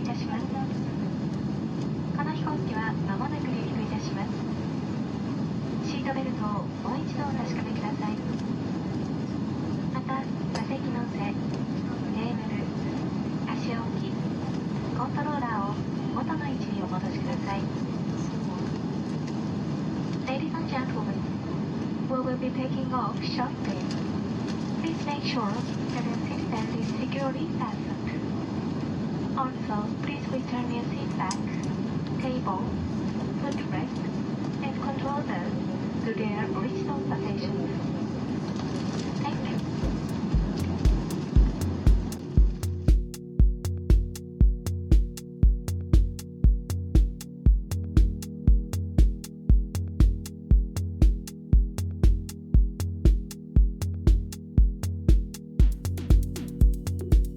いたします。この飛行機は間もなく離陸いたします。シートベルトをもう一度お確かめください。また、座席の背、テーブル、足置き、コントローラーを元の位置にお戻しください。Ladies and gentlemen, we will be taking off shortly. Please make sure that your seatbelt is securely fastened. Also, please return your seat back, table, footrest, and controllers to their original positions. Thank you.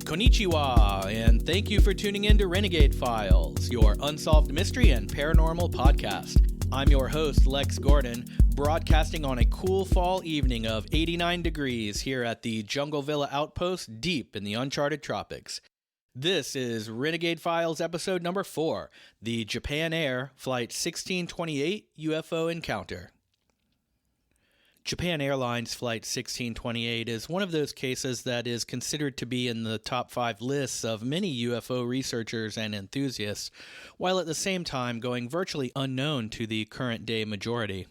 Konnichiwa, and thank you for tuning in to Renegade Files, your unsolved mystery and paranormal podcast. I'm your host, Lex Gordon, broadcasting on a cool fall evening of 89 degrees here at the Jungle Villa Outpost deep in the uncharted tropics. This is Renegade Files episode number 4, the Japan Air Flight 1628 UFO Encounter. Japan Airlines Flight 1628 is one of those cases that is considered to be in the top 5 lists of many UFO researchers and enthusiasts, while at the same time going virtually unknown to the current-day majority.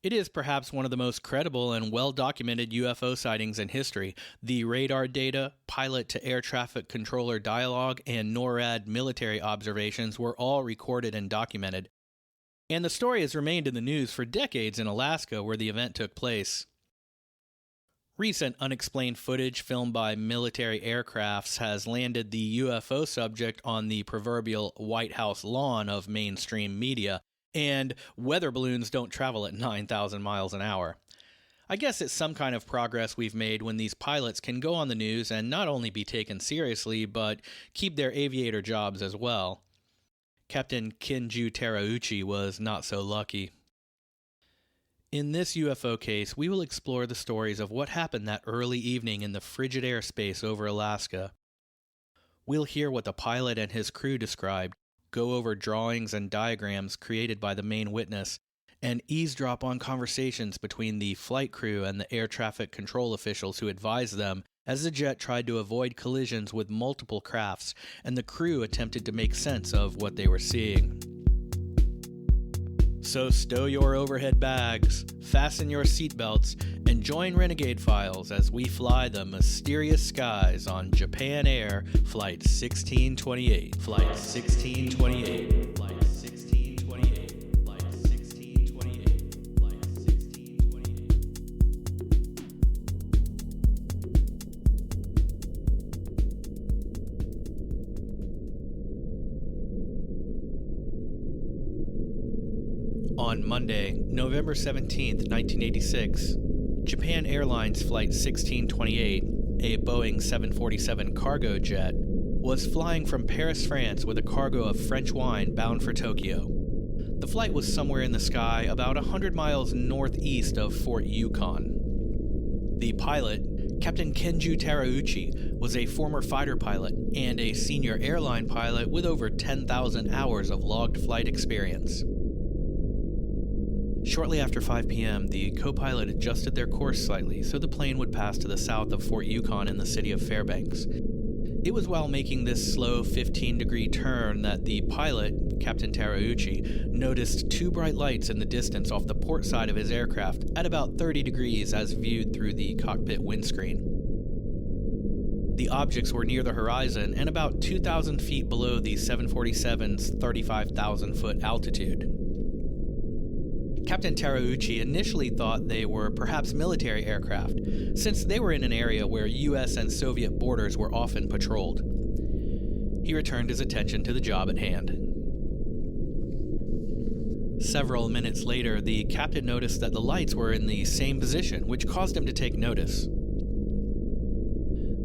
It is perhaps one of the most credible and well-documented UFO sightings in history. The radar data, pilot-to-air traffic controller dialogue, and NORAD military observations were all recorded and documented. And the story has remained in the news for decades in Alaska, where the event took place. Recent unexplained footage filmed by military aircrafts has landed the UFO subject on the proverbial White House lawn of mainstream media, and weather balloons don't travel at 9,000 miles an hour. I guess it's some kind of progress we've made when these pilots can go on the news and not only be taken seriously, but keep their aviator jobs as well. Captain Kenju Terauchi was not so lucky. In this UFO case, we will explore the stories of what happened that early evening in the frigid airspace over Alaska. We'll hear what the pilot and his crew described, go over drawings and diagrams created by the main witness, and eavesdrop on conversations between the flight crew and the air traffic control officials who advised them as the jet tried to avoid collisions with multiple crafts, and the crew attempted to make sense of what they were seeing. So stow your overhead bags, fasten your seatbelts, and join Renegade Files as we fly the mysterious skies on Japan Air Flight 1628. Flight 1628. Flight 1628. Flight 1628. Flight 1628. On Monday, November 17th, 1986, Japan Airlines Flight 1628, a Boeing 747 cargo jet, was flying from Paris, France with a cargo of French wine bound for Tokyo. The flight was somewhere in the sky about 100 miles northeast of Fort Yukon. The pilot, Captain Kenju Terauchi, was a former fighter pilot and a senior airline pilot with over 10,000 hours of logged flight experience. Shortly after 5 p.m., the co-pilot adjusted their course slightly so the plane would pass to the south of Fort Yukon in the city of Fairbanks. It was while making this slow 15-degree turn that the pilot, Captain Terauchi, noticed 2 bright lights in the distance off the port side of his aircraft at about 30 degrees as viewed through the cockpit windscreen. The objects were near the horizon and about 2,000 feet below the 747's 35,000-foot altitude. Captain Terauchi initially thought they were perhaps military aircraft, since they were in an area where U.S. and Soviet borders were often patrolled. He returned his attention to the job at hand. Several minutes later, the captain noticed that the lights were in the same position, which caused him to take notice.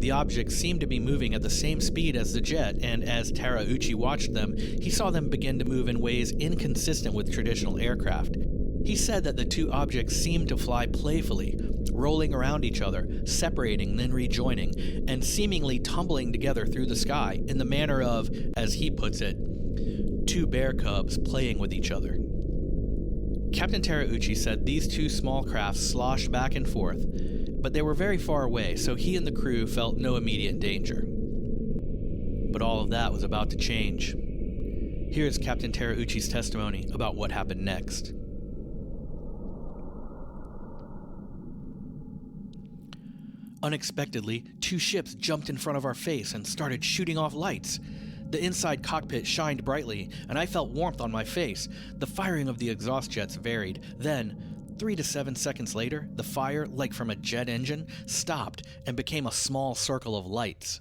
The objects seemed to be moving at the same speed as the jet, and as Terauchi watched them, he saw them begin to move in ways inconsistent with traditional aircraft. He said that the 2 objects seemed to fly playfully, rolling around each other, separating, then rejoining, and seemingly tumbling together through the sky in the manner of, as he puts it, two bear cubs playing with each other. Captain Terauchi said these two small crafts sloshed back and forth, but they were very far away, so he and the crew felt no immediate danger. But all of that was about to change. Here's Captain Terauchi's testimony about what happened next. Unexpectedly, two ships jumped in front of our face and started shooting off lights. The inside cockpit shined brightly, and I felt warmth on my face. The firing of the exhaust jets varied. Then, 3 to 7 seconds later, the fire, like from a jet engine, stopped and became a small circle of lights.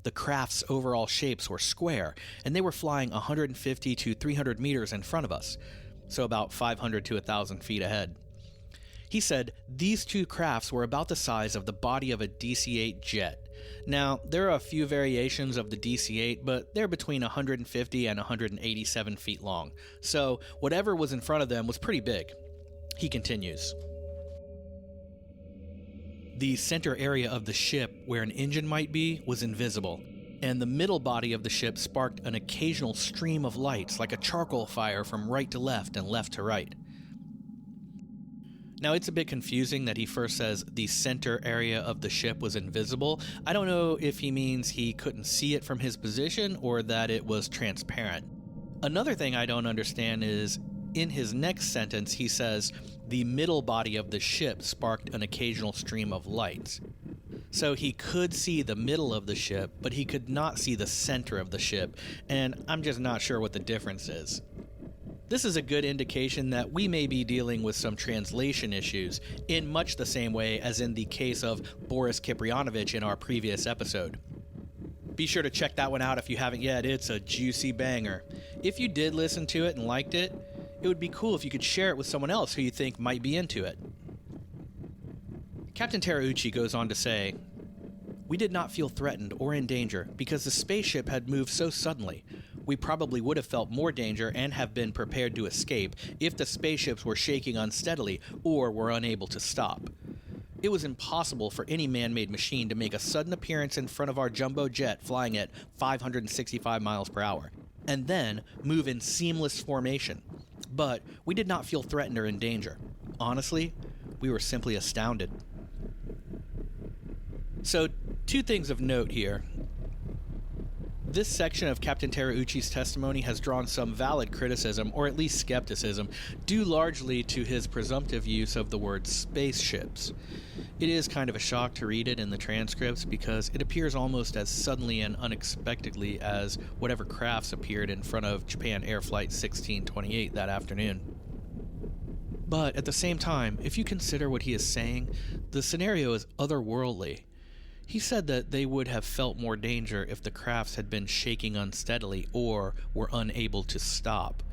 The craft's overall shapes were square, and they were flying 150 to 300 meters in front of us, so about 500 to 1,000 feet ahead. He said these two crafts were about the size of the body of a DC-8 jet. Now, there are a few variations of the DC-8, but they're between 150 and 187 feet long, so whatever was in front of them was pretty big. He continues. The center area of the ship, where an engine might be, was invisible, and the middle body of the ship sparked an occasional stream of lights like a charcoal fire from right to left and left to right. Now, it's a bit confusing that he first says the center area of the ship was invisible. I don't know if he means he couldn't see it from his position or that it was transparent. Another thing I don't understand is, in his next sentence, he says the middle body of the ship sparked an occasional stream of lights. So he could see the middle of the ship, but he could not see the center of the ship, and I'm just not sure what the difference is. This is a good indication that we may be dealing with some translation issues, in much the same way as in the case of Boris Kiprianovich in our previous episode. Be sure to check that one out if you haven't yet. It's a juicy banger. If you did listen to it and liked it, it would be cool if you could share it with someone else who you think might be into it. Captain Terauchi goes on to say, "We did not feel threatened or in danger because the spaceship had moved so suddenly. We probably would have felt more danger and have been prepared to escape if the spaceships were shaking unsteadily or were unable to stop. It was impossible for any man-made machine to make a sudden appearance in front of our jumbo jet flying at 565 miles per hour, and then move in seamless formation. But we did not feel threatened or in danger. Honestly, we were simply astounded." So, two things of note here. This section of Captain Terauchi's testimony has drawn some valid criticism, or at least skepticism, due largely to his presumptive use of the word spaceships. It is kind of a shock to read it in the transcripts because it appears almost as suddenly and unexpectedly as whatever crafts appeared in front of Japan Air Flight 1628 that afternoon. But at the same time, if you consider what he is saying, the scenario is otherworldly. He said that they would have felt more danger if the crafts had been shaking unsteadily or were unable to stop.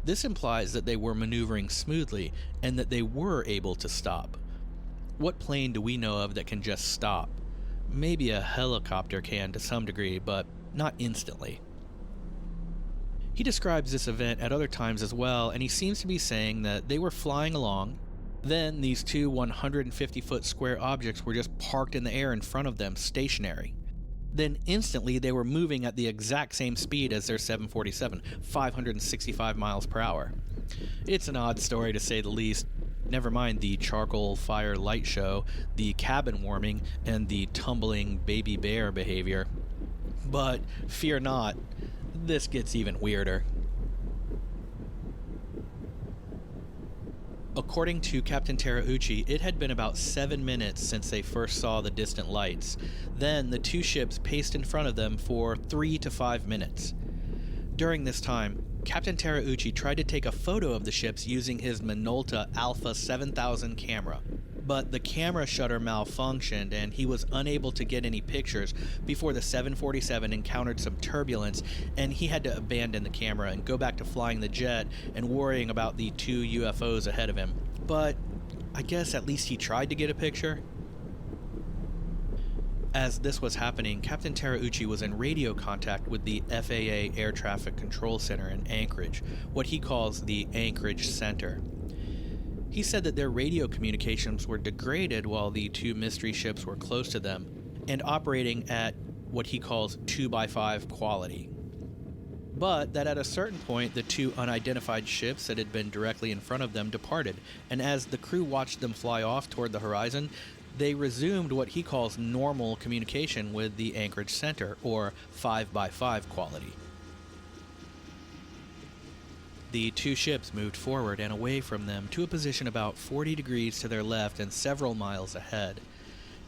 This implies that they were maneuvering smoothly and that they were able to stop. What plane do we know of that can just stop? Maybe a helicopter can to some degree, but not instantly. He describes this event at other times as well, and he seems to be saying that they were flying along. Then these two 150-foot square objects were just parked in the air in front of them, stationary. Then instantly they were moving at the exact same speed as their 747, 565 miles per hour. It's an odd story to say the least. Never mind the charcoal fire light show, the cabin warming, and the tumbling baby bear behavior. But fear not, this gets even weirder. According to Captain Terauchi, it had been about 7 minutes since they first saw the distant lights. Then the two ships paced in front of them for 3 to 5 minutes. During this time, Captain Terauchi tried to take a photo of the ships using his Minolta Alpha 7000 camera, but the camera shutter malfunctioned and he was unable to get any pictures before the 747 encountered some turbulence and he had to abandon the camera and go back to flying the jet and worrying about the two UFOs ahead of him. But I guess at least he tried to get a picture. As this was happening, Captain Terauchi was in radio contact with the FAA Air Traffic Control Center in Anchorage, what he calls the Anchorage Center. He said that their radio communications were degraded while the two mystery ships were close to them and operating at what he calls 2x5 quality. But that at a certain point, the two unidentified ships that had been directly in front of them departed, and as the crew watched them fly off toward the horizon, they resumed what he calls normal communication with the anchorage center, or 5x5 quality. The two ships moved forward and away from them to a position about 40 degrees to their left and several miles ahead.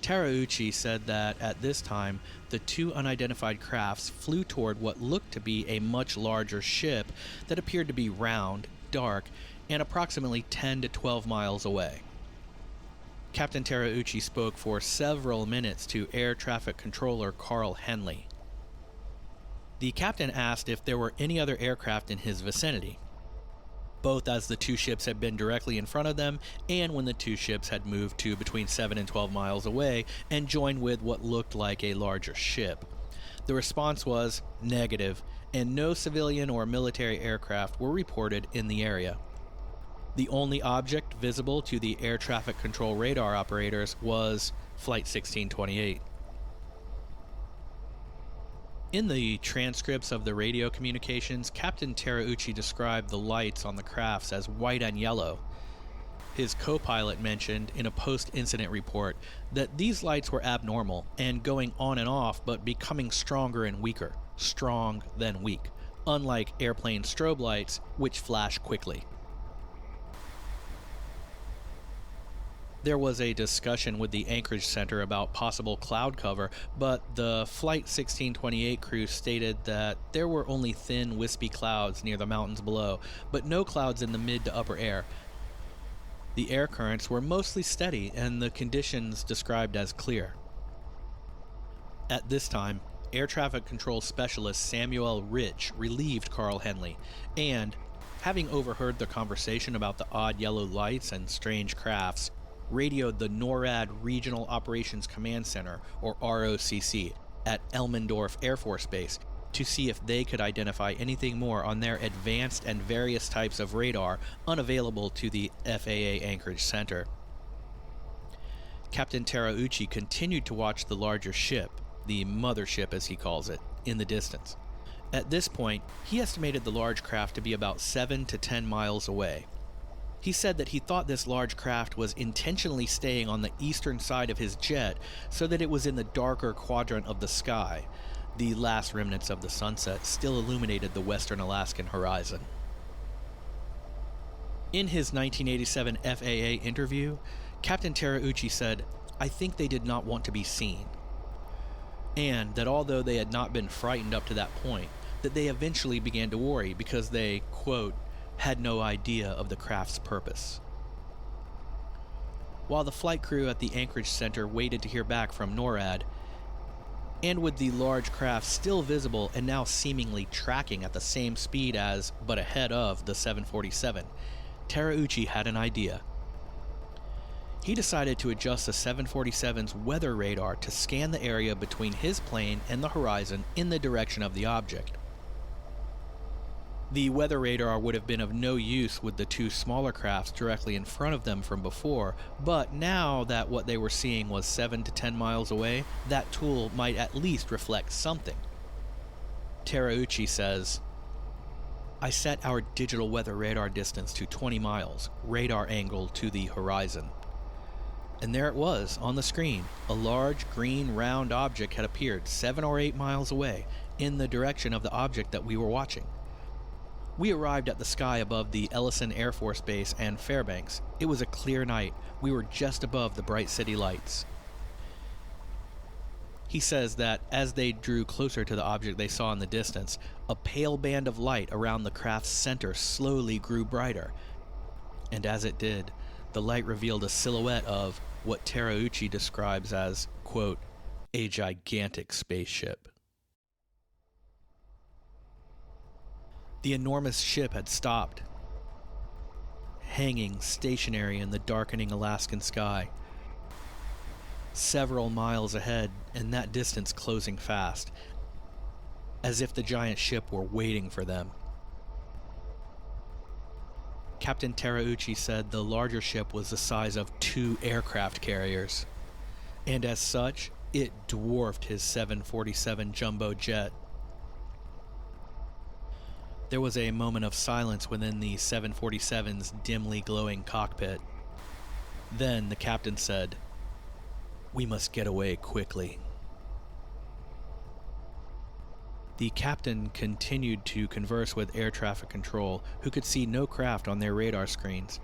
Terauchi said that at this time, the two unidentified crafts flew toward what looked to be a much larger ship that appeared to be round, dark, and approximately 10 to 12 miles away. Captain Terauchi spoke for several minutes to Air Traffic Controller Carl Henley. The captain asked if there were any other aircraft in his vicinity, both as the two ships had been directly in front of them and when the two ships had moved to between 7 and 12 miles away and joined with what looked like a larger ship. The response was negative, and no civilian or military aircraft were reported in the area. The only object visible to the air traffic control radar operators was Flight 1628. In the transcripts of the radio communications, Captain Terauchi described the lights on the crafts as white and yellow. His co-pilot mentioned in a post-incident report that these lights were abnormal and going on and off but becoming stronger and weaker, strong then weak, unlike airplane strobe lights which flash quickly. There was a discussion with the anchorage center about possible cloud cover, but the Flight 1628 crew stated that there were only thin, wispy clouds near the mountains below, but no clouds in the mid to upper air. The air currents were mostly steady and the conditions described as clear. At this time, air traffic control specialist Samuel Rich relieved Carl Henley, and, having overheard the conversation about the odd yellow lights and strange crafts, radioed the NORAD Regional Operations Command Center, or ROCC, at Elmendorf Air Force Base to see if they could identify anything more on their advanced and various types of radar unavailable to the FAA Anchorage Center. Captain Terauchi continued to watch the larger ship, the mothership as he calls it, in the distance. At this point, he estimated the large craft to be about 7 to 10 miles away. He said that he thought this large craft was intentionally staying on the eastern side of his jet so that it was in the darker quadrant of the sky. The last remnants of the sunset still illuminated the western Alaskan horizon. In his 1987 FAA interview, Captain Terauchi said, "I think they did not want to be seen," and that although they had not been frightened up to that point, that they eventually began to worry because they, quote, had no idea of the craft's purpose. While the flight crew at the Anchorage Center waited to hear back from NORAD, and with the large craft still visible and now seemingly tracking at the same speed as, but ahead of, the 747, Terauchi had an idea. He decided to adjust the 747's weather radar to scan the area between his plane and the horizon in the direction of the object. The weather radar would have been of no use with the two smaller crafts directly in front of them from before, but now that what they were seeing was 7 to 10 miles away, that tool might at least reflect something. Terauchi says, "I set our digital weather radar distance to 20 miles, radar angle to the horizon. And there it was, on the screen. A large, green, round object had appeared 7 or 8 miles away, in the direction of the object that we were watching. We arrived at the sky above the Ellison Air Force Base and Fairbanks. It was a clear night. We were just above the bright city lights." He says that as they drew closer to the object they saw in the distance, a pale band of light around the craft's center slowly grew brighter. And as it did, the light revealed a silhouette of what Terauchi describes as, quote, a gigantic spaceship. The enormous ship had stopped, hanging stationary in the darkening Alaskan sky, several miles ahead, and that distance closing fast, as if the giant ship were waiting for them. Captain Terauchi said the larger ship was the size of 2 aircraft carriers, and as such, it dwarfed his 747 jumbo jet. There was a moment of silence within the 747's dimly glowing cockpit. Then the captain said, "We must get away quickly." The captain continued to converse with air traffic control, who could see no craft on their radar screens.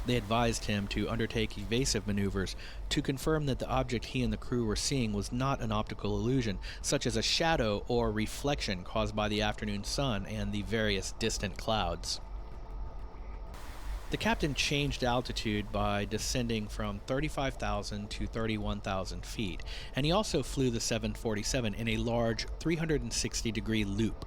They advised him to undertake evasive maneuvers to confirm that the object he and the crew were seeing was not an optical illusion, such as a shadow or reflection caused by the afternoon sun and the various distant clouds. The captain changed altitude by descending from 35,000 to 31,000 feet, and he also flew the 747 in a large 360-degree loop.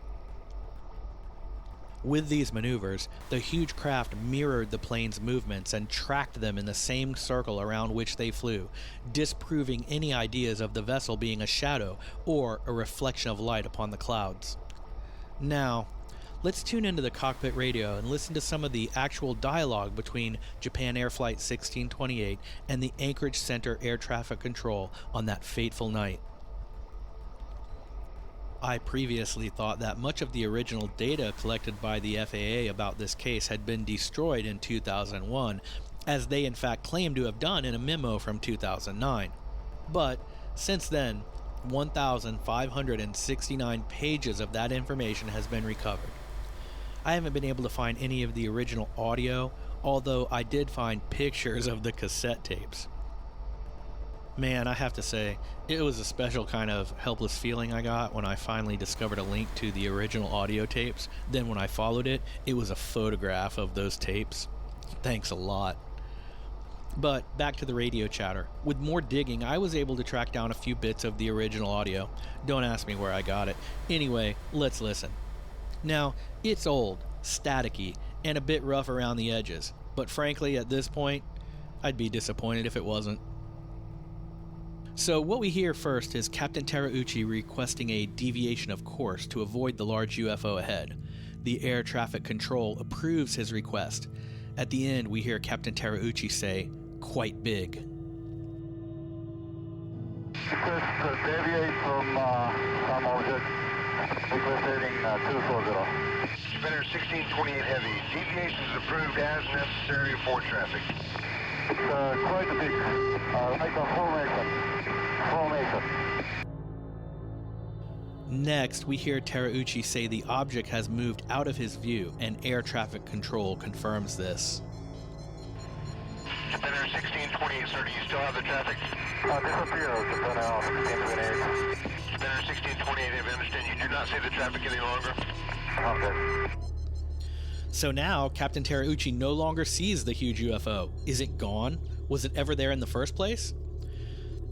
With these maneuvers, the huge craft mirrored the plane's movements and tracked them in the same circle around which they flew, disproving any ideas of the vessel being a shadow or a reflection of light upon the clouds. Now, let's tune into the cockpit radio and listen to some of the actual dialogue between Japan Air Flight 1628 and the Anchorage Center Air Traffic Control on that fateful night. I previously thought that much of the original data collected by the FAA about this case had been destroyed in 2001, as they in fact claimed to have done in a memo from 2009. But since then, 1,569 pages of that information has been recovered. I haven't been able to find any of the original audio, although I did find pictures of the cassette tapes. Man, I have to say, it was a special kind of helpless feeling I got when I finally discovered a link to the original audio tapes. Then when I followed it, it was a photograph of those tapes. Thanks a lot. But back to the radio chatter. With more digging, I was able to track down a few bits of the original audio. Don't ask me where I got it. Anyway, let's listen. Now, it's old, staticky, and a bit rough around the edges. But frankly, at this point, I'd be disappointed if it wasn't. So what we hear first is Captain Terauchi requesting a deviation of course to avoid the large UFO ahead. The air traffic control approves his request. At the end, we hear Captain Terauchi say, "Quite big." Request to deviate from some object. Request heading 240. Spinner 1628 Heavy. Deviation is approved as necessary for traffic. It's quite a big, like a formation. Next, we hear Terauchi say the object has moved out of his view, and air traffic control confirms this. Spinner 1628, sir, do you still have the traffic? Disappear, Spinner 1628. Spinner 1628, if I understand, you do not see the traffic any longer? Okay. So now, Captain Terauchi no longer sees the huge UFO. Is it gone? Was it ever there in the first place?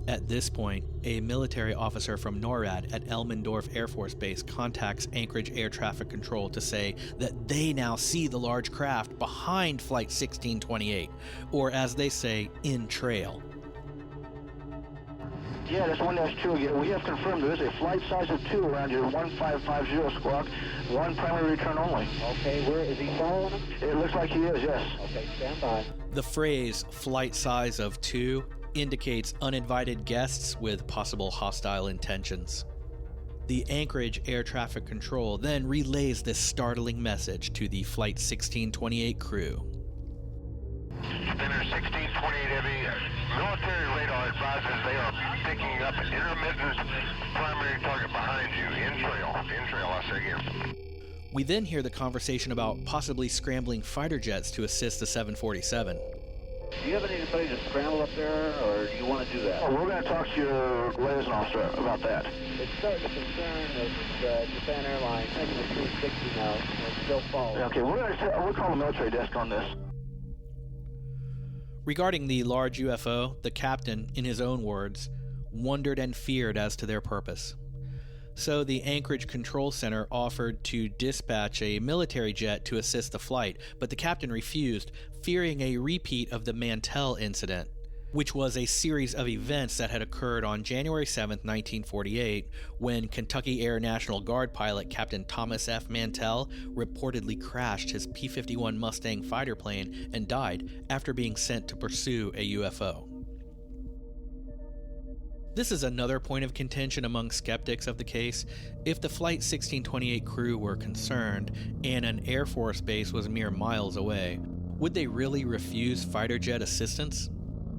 At this point, a military officer from NORAD at Elmendorf Air Force Base contacts Anchorage Air Traffic Control to say that they now see the large craft behind Flight 1628, or as they say, in trail. Yeah, that's 1-2. We have confirmed there is a flight size of 2 around your 1550 squawk. One primary return only. Okay, where is he following him? It looks like he is, yes. Okay, stand by. The phrase flight size of 2 indicates uninvited guests with possible hostile intentions. The Anchorage Air Traffic Control then relays this startling message to the Flight 1628 crew. Spinner 1628 Heavy. Military radar advises they are picking up an intermittent primary target behind you. In trail, I say again. We then hear the conversation about possibly scrambling fighter jets to assist the 747. Do you have anybody to scramble up there, or do you want to do that? Oh, we're going to talk to your liaison officer about that. It's starting to concern that Japan Airlines making the 360 now, and it's still following. Okay, we'll call the military desk on this. Regarding the large UFO, the captain, in his own words, wondered and feared as to their purpose. So the Anchorage Control Center offered to dispatch a military jet to assist the flight, but the captain refused, fearing a repeat of the Mantell incident. which was a series of events that had occurred on January 7, 1948, when Kentucky Air National Guard pilot Captain Thomas F. Mantell reportedly crashed his P-51 Mustang fighter plane and died after being sent to pursue a UFO. This is another point of contention among skeptics of the case. If the Flight 1628 crew were concerned, and an Air Force base was mere miles away, would they really refuse fighter jet assistance?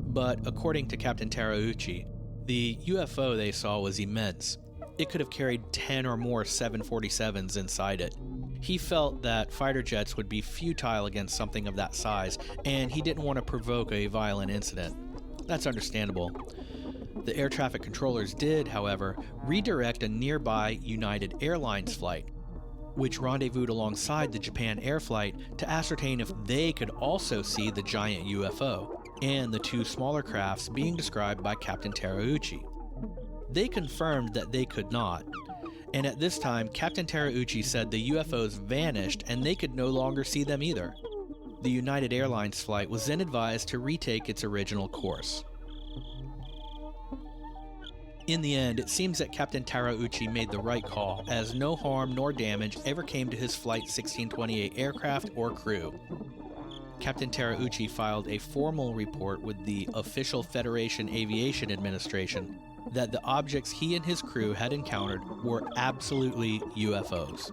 But according to Captain Terauchi, the UFO they saw was immense. It could have carried 10 or more 747s inside it. He felt that fighter jets would be futile against something of that size, and he didn't want to provoke a violent incident. That's understandable. The air traffic controllers did, however, redirect a nearby United Airlines flight, which rendezvoused alongside the Japan Air flight to ascertain if they could also see the giant UFO and the two smaller crafts being described by Captain Terauchi. They confirmed that they could not, and at this time Captain Terauchi said the UFOs vanished and they could no longer see them either. The United Airlines flight was then advised to retake its original course. In the end, it seems that Captain Terauchi made the right call, as no harm nor damage ever came to his Flight 1628 aircraft or crew. Captain Terauchi filed a formal report with the official Federation Aviation Administration that the objects he and his crew had encountered were absolutely UFOs.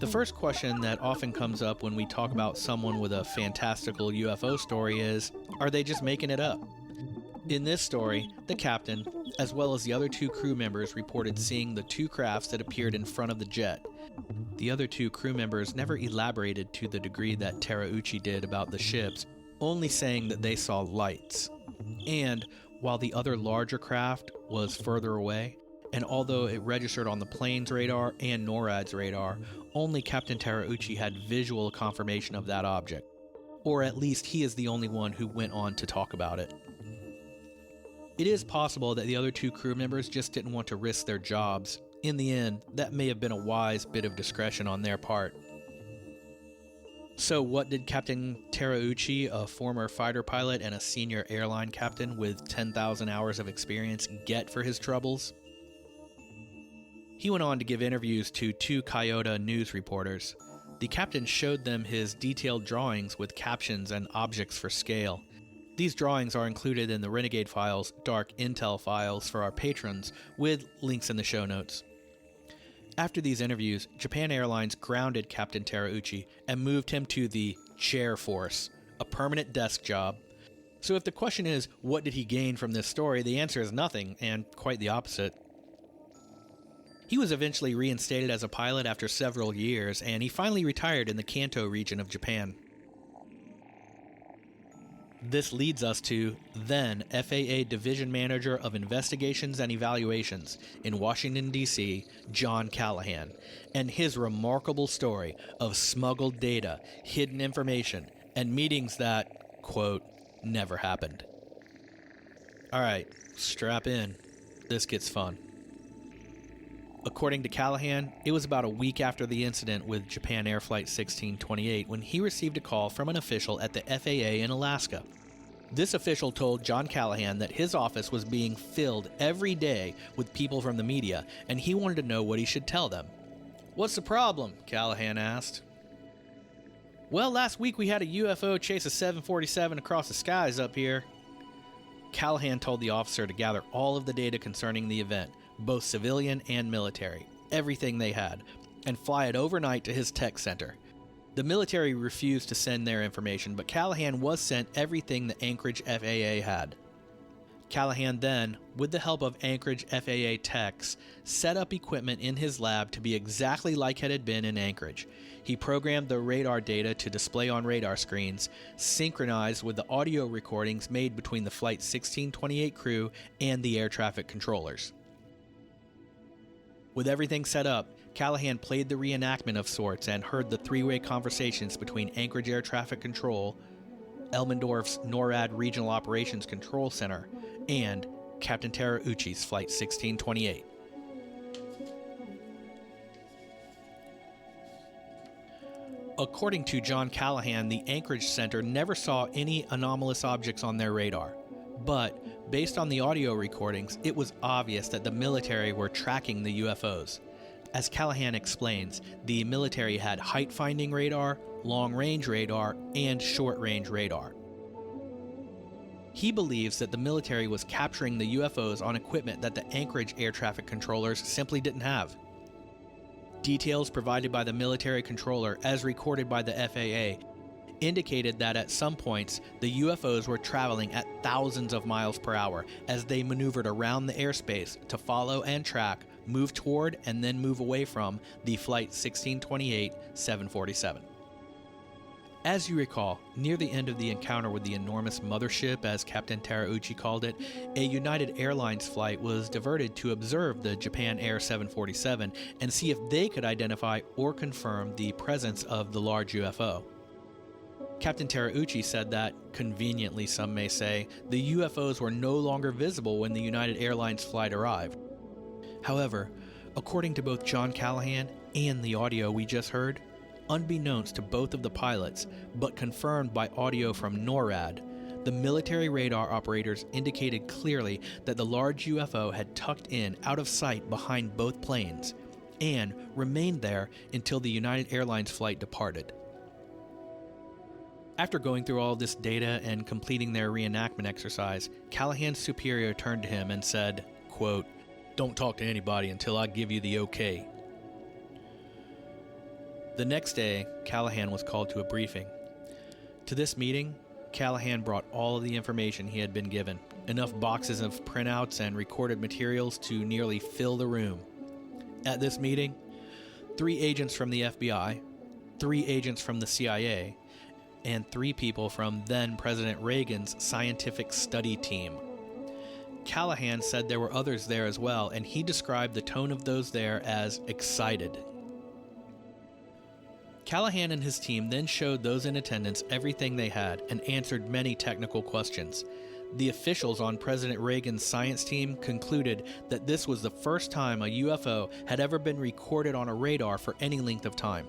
The first question that often comes up when we talk about someone with a fantastical UFO story is, are they just making it up? In this story, the captain, as well as the other two crew members, reported seeing the two crafts that appeared in front of the jet. The other two crew members never elaborated to the degree that Terauchi did about the ships, only saying that they saw lights. And while the other larger craft was further away, and although it registered on the plane's radar and NORAD's radar, only Captain Terauchi had visual confirmation of that object. Or at least he is the only one who went on to talk about it. It is possible that the other two crew members just didn't want to risk their jobs. In the end, that may have been a wise bit of discretion on their part. So what did Captain Terauchi, a former fighter pilot and a senior airline captain with 10,000 hours of experience, get for his troubles? He went on to give interviews to two Kyoto news reporters. The captain showed them his detailed drawings with captions and objects for scale. These drawings are included in the Renegade Files Dark Intel files for our patrons, with links in the show notes. After these interviews, Japan Airlines grounded Captain Terauchi and moved him to the Chair Force, a permanent desk job. So if the question is, what did he gain from this story, the answer is nothing, and quite the opposite. He was eventually reinstated as a pilot after several years, and he finally retired in the Kanto region of Japan. This leads us to then FAA Division Manager of Investigations and Evaluations in Washington, D.C., John Callahan, and his remarkable story of smuggled data, hidden information, and meetings that, quote, never happened. Alright, strap in. This gets fun. According to Callahan, it was about a week after the incident with Japan Air Flight 1628 when he received a call from an official at the FAA in Alaska. This official told John Callahan that his office was being filled every day with people from the media, and he wanted to know what he should tell them. "What's the problem?" Callahan asked. "Well, last week we had a UFO chase a 747 across the skies up here." Callahan told the officer to gather all of the data concerning the event, both civilian and military, everything they had, and fly it overnight to his tech center. The military refused to send their information, but Callahan was sent everything the Anchorage FAA had. Callahan then, with the help of Anchorage FAA techs, set up equipment in his lab to be exactly like it had been in Anchorage. He programmed the radar data to display on radar screens, synchronized with the audio recordings made between the Flight 1628 crew and the air traffic controllers. With everything set up, Callahan played the reenactment of sorts and heard the three-way conversations between Anchorage Air Traffic Control, Elmendorf's NORAD Regional Operations Control Center, and Captain Terauchi's Flight 1628. According to John Callahan, the Anchorage Center never saw any anomalous objects on their radar. But, based on the audio recordings, it was obvious that the military were tracking the UFOs. As Callahan explains, the military had height-finding radar, long-range radar, and short-range radar. He believes that the military was capturing the UFOs on equipment that the Anchorage air traffic controllers simply didn't have. Details provided by the military controller, as recorded by the FAA, indicated that at some points the UFOs were traveling at thousands of miles per hour as they maneuvered around the airspace to follow and track, move toward, and then move away from the Flight 1628 747. As you recall, near the end of the encounter with the enormous mothership, as Captain Terauchi called it, a United Airlines flight was diverted to observe the Japan Air 747 and see if they could identify or confirm the presence of the large UFO. Captain Terauchi said that, conveniently some may say, the UFOs were no longer visible when the United Airlines flight arrived. However, according to both John Callahan and the audio we just heard, unbeknownst to both of the pilots, but confirmed by audio from NORAD, the military radar operators indicated clearly that the large UFO had tucked in out of sight behind both planes, and remained there until the United Airlines flight departed. After going through all this data and completing their reenactment exercise, Callahan's superior turned to him and said, quote, "Don't talk to anybody until I give you the okay." The next day, Callahan was called to a briefing. To this meeting, Callahan brought all of the information he had been given, enough boxes of printouts and recorded materials to nearly fill the room. At this meeting, 3 agents from the FBI, 3 agents from the CIA, and 3 people from then-President Reagan's scientific study team. Callahan said there were others there as well, and he described the tone of those there as excited. Callahan and his team then showed those in attendance everything they had and answered many technical questions. The officials on President Reagan's science team concluded that this was the first time a UFO had ever been recorded on a radar for any length of time.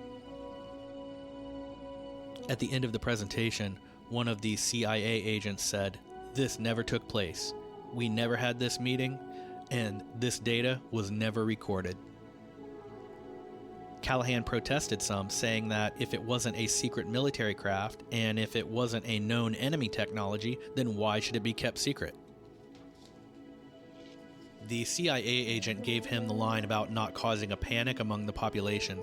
At the end of the presentation, one of the CIA agents said, "This never took place. We never had this meeting, and this data was never recorded." Callahan protested some, saying that if it wasn't a secret military craft, and if it wasn't a known enemy technology, then why should it be kept secret? The CIA agent gave him the line about not causing a panic among the population,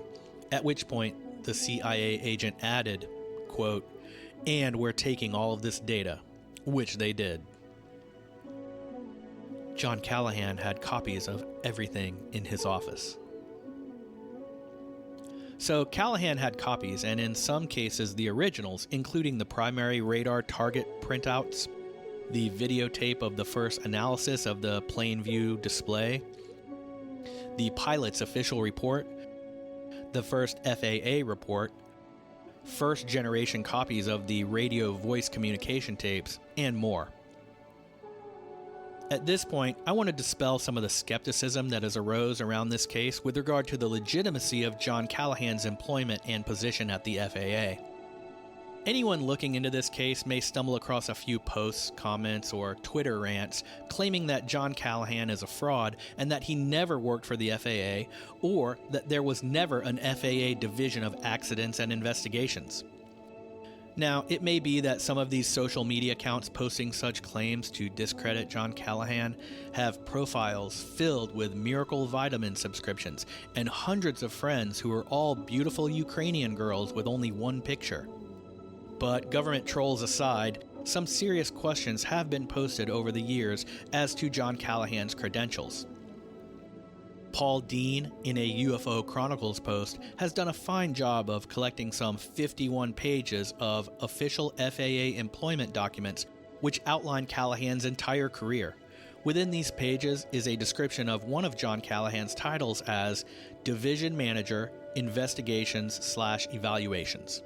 at which point the CIA agent added, quote, "And we're taking all of this data," which they did. John Callahan had copies of everything in his office. So Callahan had copies, and in some cases the originals, including the primary radar target printouts, the videotape of the first analysis of the plain view display, the pilot's official report, the first FAA report, first-generation copies of the radio voice communication tapes, and more. At this point, I want to dispel some of the skepticism that has arose around this case with regard to the legitimacy of John Callahan's employment and position at the FAA. Anyone looking into this case may stumble across a few posts, comments, or Twitter rants claiming that John Callahan is a fraud and that he never worked for the FAA, or that there was never an FAA Division of Accidents and Investigations. Now, it may be that some of these social media accounts posting such claims to discredit John Callahan have profiles filled with miracle vitamin subscriptions and hundreds of friends who are all beautiful Ukrainian girls with only one picture. But government trolls aside, some serious questions have been posted over the years as to John Callahan's credentials. Paul Dean, in a UFO Chronicles post, has done a fine job of collecting some 51 pages of official FAA employment documents which outline Callahan's entire career. Within these pages is a description of one of John Callahan's titles as Division Manager, Investigations/Evaluations.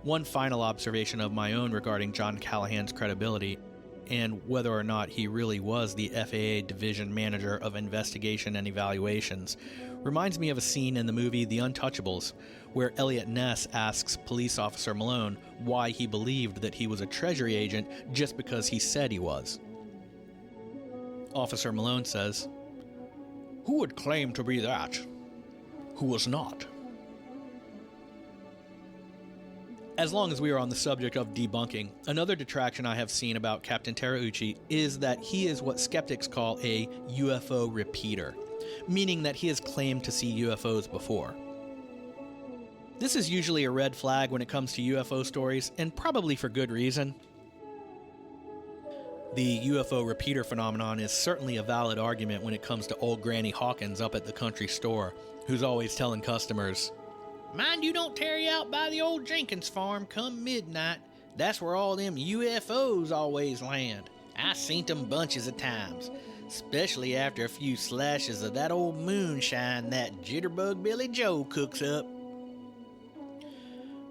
One final observation of my own regarding John Callahan's credibility and whether or not he really was the FAA Division Manager of Investigation and Evaluations reminds me of a scene in the movie The Untouchables, where Elliot Ness asks Police Officer Malone why he believed that he was a Treasury agent just because he said he was. Officer Malone says, "Who would claim to be that? Who was not?" As long as we are on the subject of debunking, another detraction I have seen about Captain Terauchi is that he is what skeptics call a UFO repeater, meaning that he has claimed to see UFOs before. This is usually a red flag when it comes to UFO stories, and probably for good reason. The UFO repeater phenomenon is certainly a valid argument when it comes to old Granny Hawkins up at the country store, who's always telling customers, "Mind you don't tarry out by the old Jenkins farm come midnight. That's where all them UFOs always land. I seen them bunches of times, especially after a few slashes of that old moonshine that Jitterbug Billy Joe cooks up."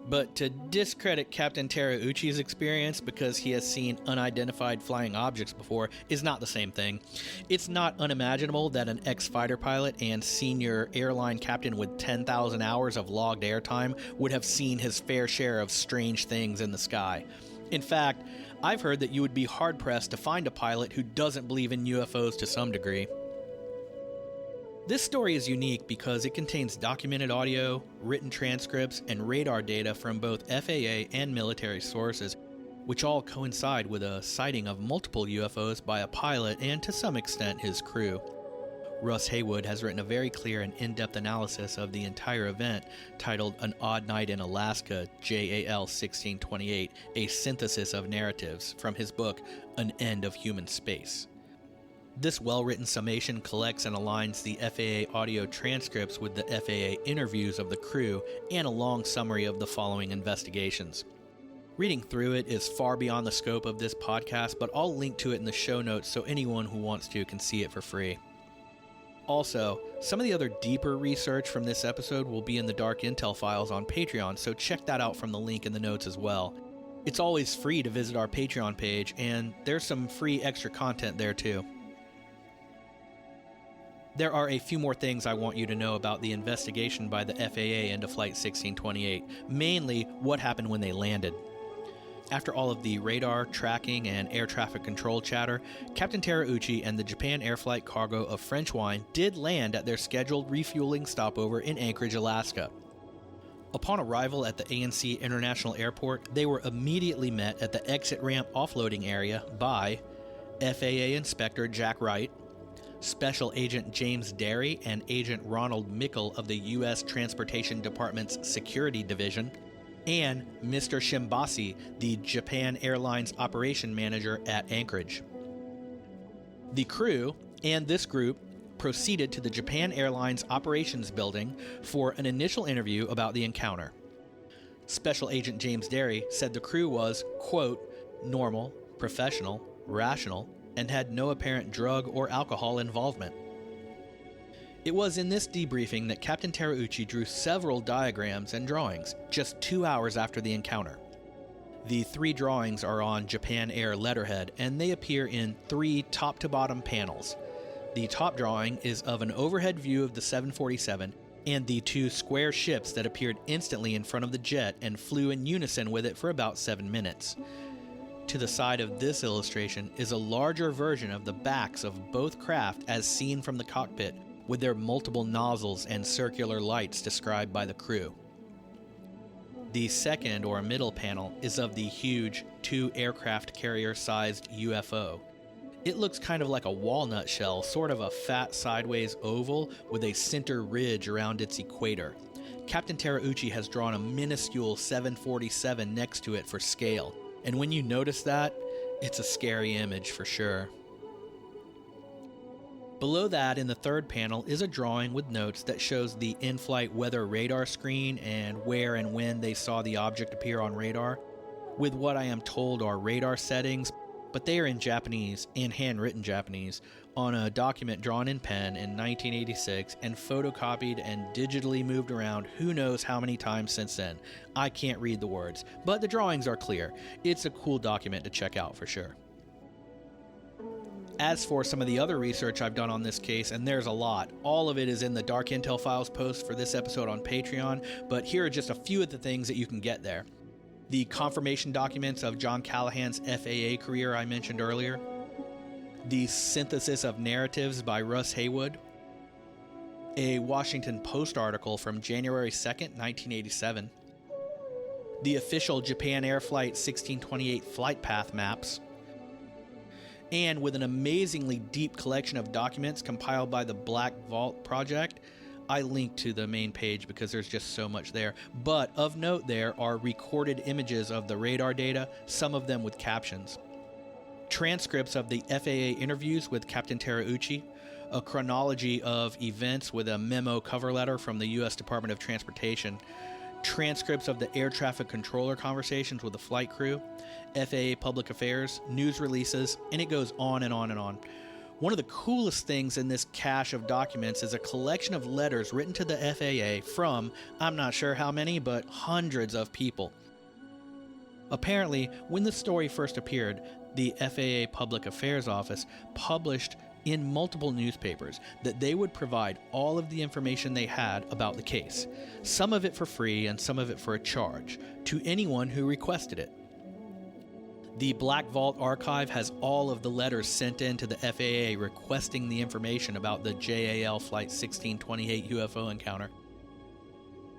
But to discredit Captain Terauchi's experience because he has seen unidentified flying objects before is not the same thing. It's not unimaginable that an ex-fighter pilot and senior airline captain with 10,000 hours of logged airtime would have seen his fair share of strange things in the sky. In fact, I've heard that you would be hard-pressed to find a pilot who doesn't believe in UFOs to some degree. This story is unique because it contains documented audio, written transcripts, and radar data from both FAA and military sources, which all coincide with a sighting of multiple UFOs by a pilot and to some extent his crew. Russ Haywood has written a very clear and in-depth analysis of the entire event titled An Odd Night in Alaska, JAL 1628, a synthesis of narratives from his book An End of Human Space. This well-written summation collects and aligns the FAA audio transcripts with the FAA interviews of the crew and a long summary of the following investigations. Reading through it is far beyond the scope of this podcast, but I'll link to it in the show notes so anyone who wants to can see it for free. Also, some of the other deeper research from this episode will be in the Dark Intel files on Patreon, so check that out from the link in the notes as well. It's always free to visit our Patreon page, and there's some free extra content there too. There are a few more things I want you to know about the investigation by the FAA into Flight 1628, mainly what happened when they landed. After all of the radar, tracking, and air traffic control chatter, Captain Terauchi and the Japan Air Flight cargo of French wine did land at their scheduled refueling stopover in Anchorage, Alaska. Upon arrival at the ANC International Airport, they were immediately met at the exit ramp offloading area by FAA Inspector Jack Wright, Special Agent James Derry and Agent Ronald Mickle of the U.S. Transportation Department's Security Division, and Mr. Shimbasi, the Japan Airlines Operation Manager at Anchorage. The crew and this group proceeded to the Japan Airlines Operations Building for an initial interview about the encounter. Special Agent James Derry said the crew was, quote, normal, professional, rational, and had no apparent drug or alcohol involvement. It was in this debriefing that Captain Terauchi drew several diagrams and drawings just 2 hours after the encounter. The 3 drawings are on Japan Air letterhead, and they appear in 3 top-to-bottom panels. The top drawing is of an overhead view of the 747 and the 2 square ships that appeared instantly in front of the jet and flew in unison with it for about 7 minutes. To the side of this illustration is a larger version of the backs of both craft as seen from the cockpit, with their multiple nozzles and circular lights described by the crew. The second or middle panel is of the huge 2 aircraft carrier-sized UFO. It looks kind of like a walnut shell, sort of a fat sideways oval with a center ridge around its equator. Captain Terauchi has drawn a minuscule 747 next to it for scale. And when you notice that, it's a scary image for sure. Below that, in the third panel, is a drawing with notes that shows the in-flight weather radar screen and where and when they saw the object appear on radar, with what I am told are radar settings, but they are in Japanese, and handwritten Japanese, on a document drawn in pen in 1986 and photocopied and digitally moved around who knows how many times since then. I can't read the words, but the drawings are clear. It's a cool document to check out for sure. As for some of the other research I've done on this case, and there's a lot, all of it is in the Dark Intel Files post for this episode on Patreon, but here are just a few of the things that you can get there. The confirmation documents of John Callahan's FAA career I mentioned earlier, the synthesis of narratives by Russ Haywood, a Washington Post article from January 2nd, 1987, the official Japan Air Flight 1628 flight path maps, and with an amazingly deep collection of documents compiled by the Black Vault Project. I linked to the main page because there's just so much there. But of note, there are recorded images of the radar data, some of them with captions. Transcripts of the FAA interviews with Captain Terauchi, a chronology of events with a memo cover letter from the U.S. Department of Transportation, transcripts of the air traffic controller conversations with the flight crew, FAA public affairs, news releases, and it goes on and on and on. One of the coolest things in this cache of documents is a collection of letters written to the FAA from, I'm not sure how many, but hundreds of people. Apparently, when the story first appeared, the FAA Public Affairs Office published in multiple newspapers that they would provide all of the information they had about the case, some of it for free and some of it for a charge, to anyone who requested it. The Black Vault archive has all of the letters sent in to the FAA requesting the information about the JAL Flight 1628 UFO encounter.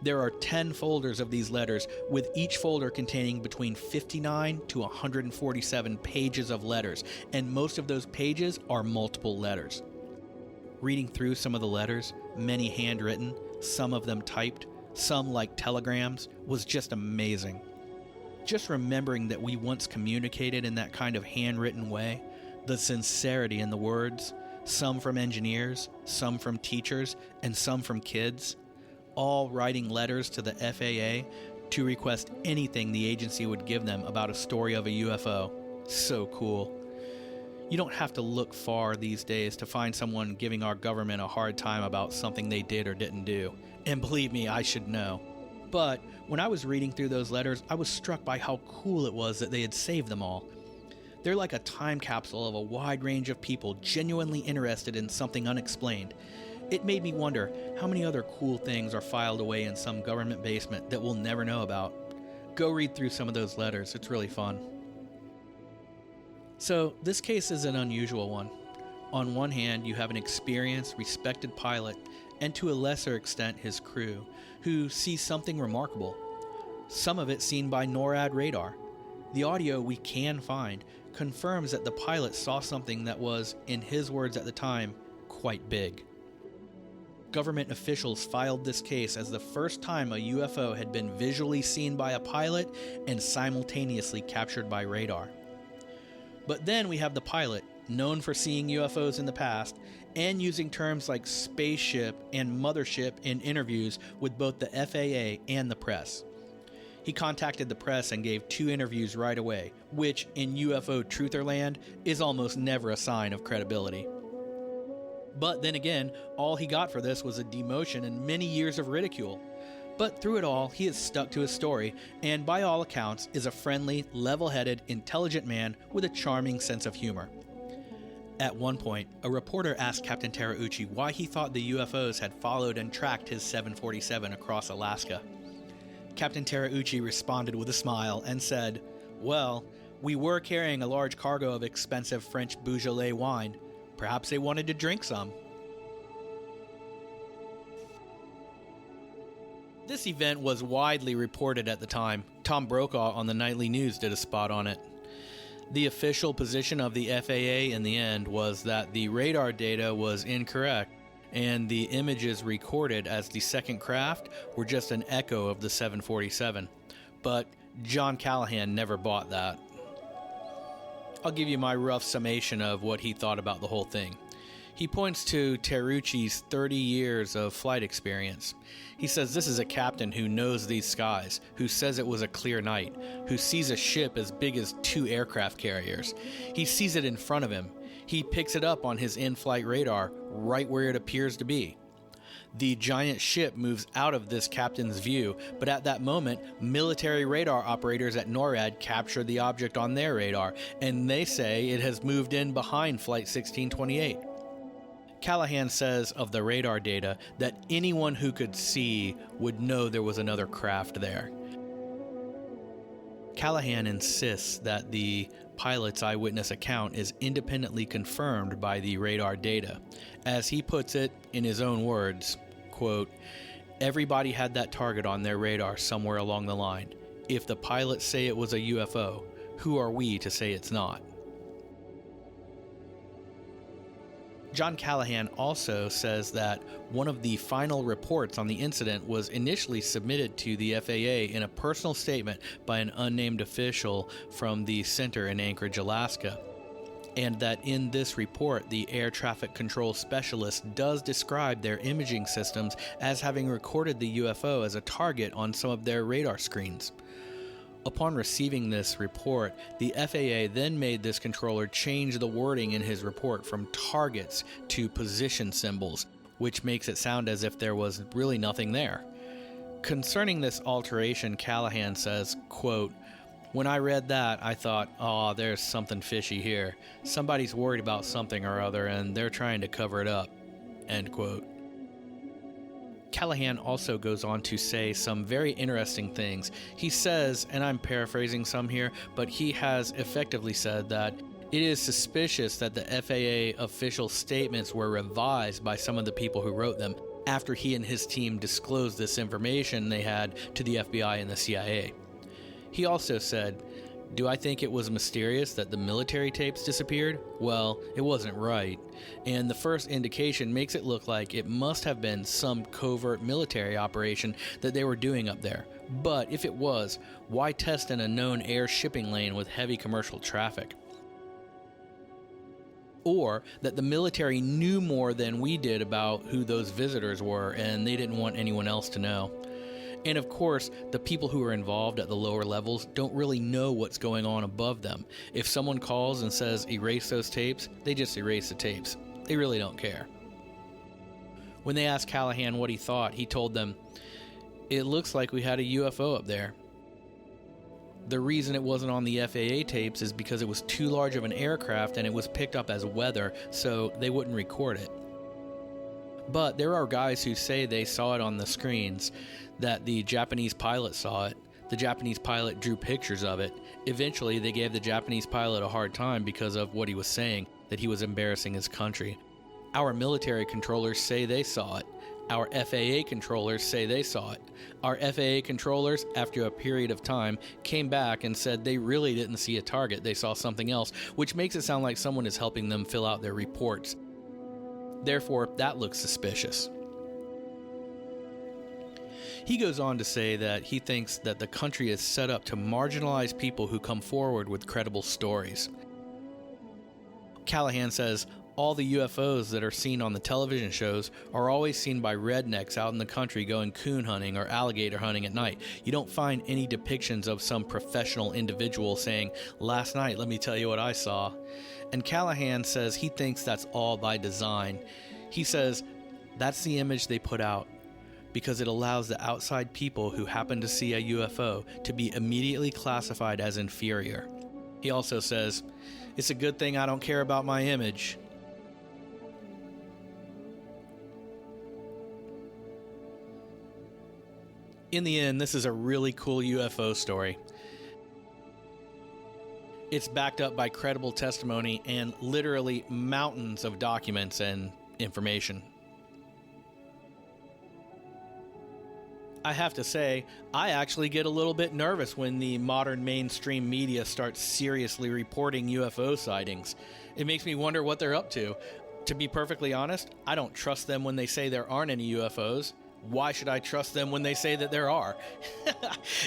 There are 10 folders of these letters, with each folder containing between 59 to 147 pages of letters, and most of those pages are multiple letters. Reading through some of the letters, many handwritten, some of them typed, some like telegrams, was just amazing. Just remembering that we once communicated in that kind of handwritten way, the sincerity in the words, some from engineers, some from teachers, and some from kids, all writing letters to the FAA to request anything the agency would give them about a story of a UFO. So cool. You don't have to look far these days to find someone giving our government a hard time about something they did or didn't do. And believe me, I should know. But when I was reading through those letters, I was struck by how cool it was that they had saved them all. They're like a time capsule of a wide range of people genuinely interested in something unexplained. It made me wonder how many other cool things are filed away in some government basement that we'll never know about. Go read through some of those letters, it's really fun. So, this case is an unusual one. On one hand, you have an experienced, respected pilot, and to a lesser extent his crew, who see something remarkable. Some of it seen by NORAD radar. The audio we can find confirms that the pilot saw something that was, in his words at the time, quite big. Government officials filed this case as the first time a UFO had been visually seen by a pilot and simultaneously captured by radar. But then we have the pilot, known for seeing UFOs in the past, and using terms like spaceship and mothership in interviews with both the FAA and the press. He contacted the press and gave 2 interviews right away, which, in UFO trutherland, is almost never a sign of credibility. But then again, all he got for this was a demotion and many years of ridicule. But through it all, he has stuck to his story, and by all accounts, is a friendly, level-headed, intelligent man with a charming sense of humor. At one point, a reporter asked Captain Terauchi why he thought the UFOs had followed and tracked his 747 across Alaska. Captain Terauchi responded with a smile and said, "Well, we were carrying a large cargo of expensive French Beaujolais wine. Perhaps they wanted to drink some." This event was widely reported at the time. Tom Brokaw on the Nightly News did a spot on it. The official position of the FAA in the end was that the radar data was incorrect, and the images recorded as the second craft were just an echo of the 747. But John Callahan never bought that. I'll give you my rough summation of what he thought about the whole thing. He points to Terauchi's 30 years of flight experience. He says this is a captain who knows these skies, who says it was a clear night, who sees a ship as big as 2 aircraft carriers. He sees it in front of him. He picks it up on his in-flight radar right where it appears to be. The giant ship moves out of this captain's view, but at that moment, military radar operators at NORAD capture the object on their radar, and they say it has moved in behind Flight 1628. Callahan says of the radar data that anyone who could see would know there was another craft there. Callahan insists that the pilot's eyewitness account is independently confirmed by the radar data. As he puts it in his own words, quote, "Everybody had that target on their radar somewhere along the line. If the pilots say it was a UFO, who are we to say it's not?" John Callahan also says that one of the final reports on the incident was initially submitted to the FAA in a personal statement by an unnamed official from the center in Anchorage, Alaska, and that in this report the air traffic control specialist does describe their imaging systems as having recorded the UFO as a target on some of their radar screens. Upon receiving this report, the FAA then made this controller change the wording in his report from targets to position symbols, which makes it sound as if there was really nothing there. Concerning this alteration, Callahan says, quote, "When I read that, I thought, oh, there's something fishy here. Somebody's worried about something or other, and they're trying to cover it up." End quote. Callahan also goes on to say some very interesting things. He says, and I'm paraphrasing some here, but he has effectively said that it is suspicious that the FAA official statements were revised by some of the people who wrote them after he and his team disclosed this information they had to the FBI and the CIA. He also said, "Do I think it was mysterious that the military tapes disappeared? Well, it wasn't right. And the first indication makes it look like it must have been some covert military operation that they were doing up there. But if it was, why test in a known air shipping lane with heavy commercial traffic? Or that the military knew more than we did about who those visitors were and they didn't want anyone else to know. And of course, the people who are involved at the lower levels don't really know what's going on above them. If someone calls and says erase those tapes, they just erase the tapes. They really don't care." When they asked Callahan what he thought, he told them, "It looks like we had a UFO up there. The reason it wasn't on the FAA tapes is because it was too large of an aircraft and it was picked up as weather, so they wouldn't record it. But there are guys who say they saw it on the screens, that the Japanese pilot saw it. The Japanese pilot drew pictures of it. Eventually, they gave the Japanese pilot a hard time because of what he was saying, that he was embarrassing his country. Our military controllers say they saw it. Our FAA controllers say they saw it. Our FAA controllers, after a period of time, came back and said they really didn't see a target, they saw something else, which makes it sound like someone is helping them fill out their reports. Therefore, that looks suspicious." He goes on to say that he thinks that the country is set up to marginalize people who come forward with credible stories. Callahan says, "All the UFOs that are seen on the television shows are always seen by rednecks out in the country going coon hunting or alligator hunting at night. You don't find any depictions of some professional individual saying, 'Last night, let me tell you what I saw.'" And Callahan says he thinks that's all by design. He says that's the image they put out because it allows the outside people who happen to see a UFO to be immediately classified as inferior. He also says, "It's a good thing I don't care about my image." In the end, this is a really cool UFO story. It's backed up by credible testimony and literally mountains of documents and information. I have to say, I actually get a little bit nervous when the modern mainstream media starts seriously reporting UFO sightings. It makes me wonder what they're up to. To be perfectly honest, I don't trust them when they say there aren't any UFOs. Why should I trust them when they say that there are?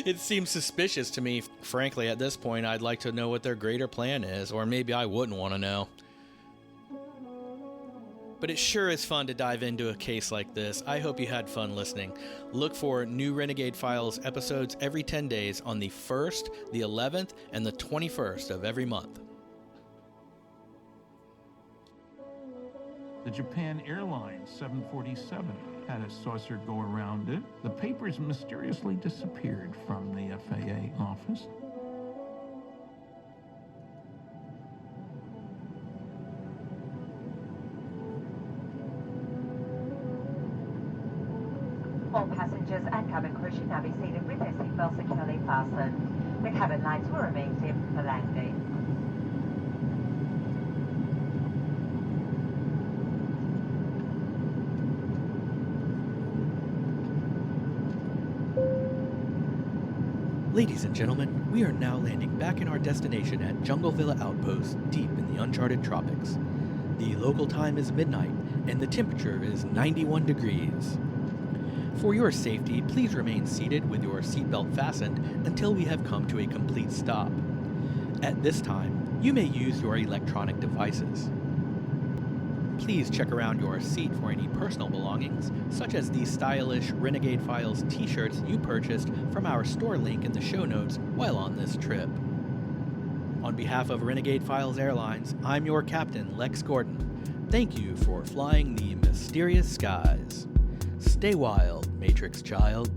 It seems suspicious to me. Frankly, at this point, I'd like to know what their greater plan is, or maybe I wouldn't want to know. But it sure is fun to dive into a case like this. I hope you had fun listening. Look for new Renegade Files episodes every 10 days on the 1st, the 11th, and the 21st of every month. The Japan Airlines 747 had a saucer go around it. The papers mysteriously disappeared from the FAA office. All passengers and cabin crew should now be seated with their seatbelts securely fastened. The cabin lights will remain dim for landing. Ladies and gentlemen, we are now landing back in our destination at Jungle Villa Outpost, deep in the uncharted tropics. The local time is midnight, and the temperature is 91 degrees. For your safety, please remain seated with your seatbelt fastened until we have come to a complete stop. At this time, you may use your electronic devices. Please check around your seat for any personal belongings, such as the stylish Renegade Files t-shirts you purchased from our store link in the show notes while on this trip. On behalf of Renegade Files Airlines, I'm your captain, Lex Gordon. Thank you for flying the mysterious skies. Stay wild, Matrix child.